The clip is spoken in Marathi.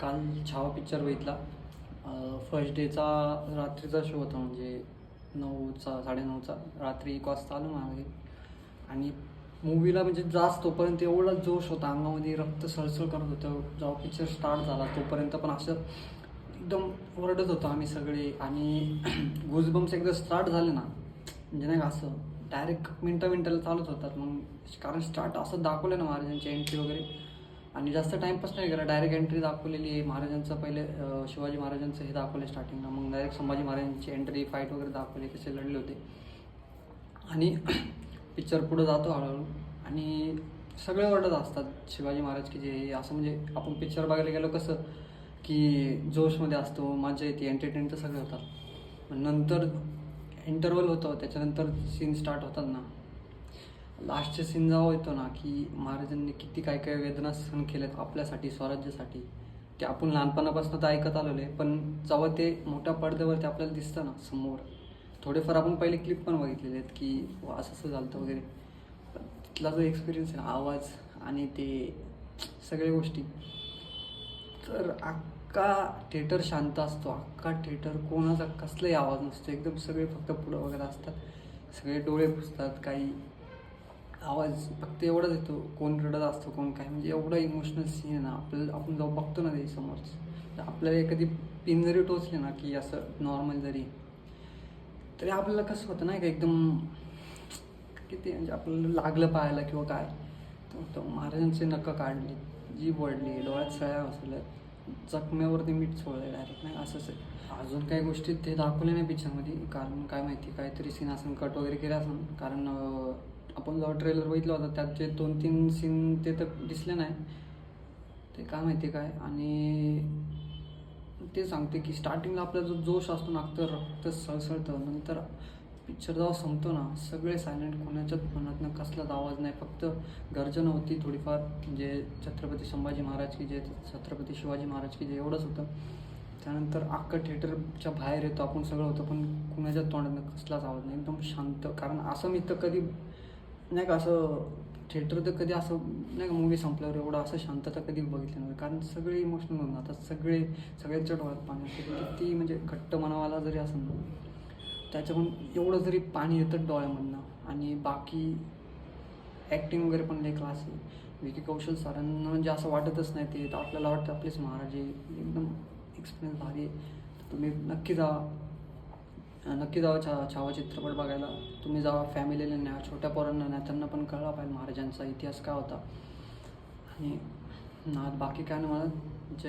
काल छावा पिक्चर बघितला. फर्स्ट डेचा रात्रीचा शो होता, म्हणजे 9चा 9:30चा रात्री 1 वाजता आलो मागे. आणि मूवीला म्हणजे जास्त तोपर्यंत एवढा जोश होता अंगामध्ये, रक्त सळसळ करत होतं. जेव्हा पिक्चर स्टार्ट झाला तोपर्यंत पण असं एकदम ओरडत होतो आम्ही सगळे. आणि गुजबम्स एकदा स्टार्ट झाले ना, म्हणजे नाही का असं डायरेक्ट मिनटाला चालूच होतात. मग कारण स्टार्ट असं दाखवलं ना महाराजांची एंट्री वगैरे, आणि जास्त टाईमपास नाही केला. डायरेक्ट एंट्री दाखवलेली आहे महाराजांचं. पहिले शिवाजी महाराजांचं हे दाखवलं स्टार्टिंगला, मग डायरेक्ट संभाजी महाराजांची एंट्री, फाईट वगैरे दाखवली, कसे लढले होते. आणि पिक्चर पुढं जातो हळूहळू, आणि सगळे ओरडत असतात शिवाजी महाराज की जे. असं म्हणजे आपण पिक्चर बघायला गेलो कसं की जोशमध्ये असतो, मजा येते, एंटरटेन तर सगळे होतात. पण नंतर इंटरवल होतं, त्याच्यानंतर सीन स्टार्ट होतात ना, लास्टचे सीन जेव्हा येतो ना, की महाराजांनी किती काय काय वेदना सहन केल्यात आपल्यासाठी, स्वराज्यासाठी. ते आपण लहानपणापासून तर ऐकत आलेलो आहे, पण जेव्हा ते मोठ्या पडद्यावरती आपल्याला दिसतं ना समोर, थोडेफार आपण पहिले क्लिप पण बघितलेले आहेत की असं असं झालं वगैरे. पण तिथला जो एक्सपिरियन्स आहे, आवाज आणि ते सगळ्या गोष्टी, तर अख्खा थिएटर शांत असतो. अख्खा थिएटर कोणाचा कसलाही आवाज नसतो, एकदम सगळे फक्त पुढं वगैरे असतात, सगळे डोळे पुसतात. काही आवाज फक्त एवढाच येतो, कोण रडत असतो, कोण काय, म्हणजे एवढा इमोशनल सीन आहे ना. आपल्याला आपण जेव्हा बघतो ना ते समोरच, तर आपल्याला एखादी पिन जरी टोचली ना, की असं नॉर्मल जरी, तरी आपल्याला कसं होतं नाही का, एकदम किती म्हणजे आपल्याला लागलं पाहायला किंवा काय. तर महाराजांचे नखं काढली, जीभ ओढली, डोळ्यात सळ्या बसवल्या, जखम्यावरती मीठ सोडलं डायरेक्ट, नाही असंच आहे. अजून काही गोष्टी ते दाखवले नाही पिक्चरमध्ये, कारण काय माहिती काहीतरी सीन असं कट वगैरे केलं असं. कारण आपण जेव्हा ट्रेलर बघितलं होतं त्यात जे 2-3 सीन ते तर दिसले नाही, ते काय माहिती काय. आणि ते सांगते की स्टार्टिंगला आपला जो जोश असतो ना, तर रक्त सळसळतं. नंतर पिक्चर जेव्हा संपतो ना, सगळे सायलेंट, कोणाच्याच मनातनं कसलाच आवाज नाही, फक्त गर्जना होती थोडीफार, म्हणजे छत्रपती संभाजी महाराज की जय, छत्रपती शिवाजी महाराज की जय, एवढंच होतं. त्यानंतर अख्खं थिएटरच्या बाहेर येतो आपण, सगळं होतं, पण कुणाच्याच तोंडातनं कसलाच आवाज नाही, एकदम शांत. कारण असं मी तर कधी नाही का, असं थिएटर तर कधी असं नाही का, मूवी संपल्यावर एवढं असं शांतता कधी बघितली नव्हती. कारण सगळे इमोशनल होऊन जातात, सगळ्यांच्या डोळ्यात पाणी येतं. किती म्हणजे घट्ट मनावाला जरी असेल ना, त्याच्याकडून एवढं जरी पाणी येतं डोळ्यामधनं. आणि बाकी ॲक्टिंग वगैरे पण लई क्लास आहे. विकी कौशल सरांना म्हणजे असं वाटतच नाही, ते तर आपल्याला वाटतं आपलेच महाराज आहे. एकदम एक्सपिरियन्स भारी आहे. तर तुम्ही नक्की जा, नक्की जावा छावा चित्रपट बघायला. तुम्ही जावा, फॅमिलीला न्या, छोट्या पोरांना न्या, त्यांना पण कळला पाहिजे महाराजांचा इतिहास काय होता. आणि ना बाकी काय नाही, मला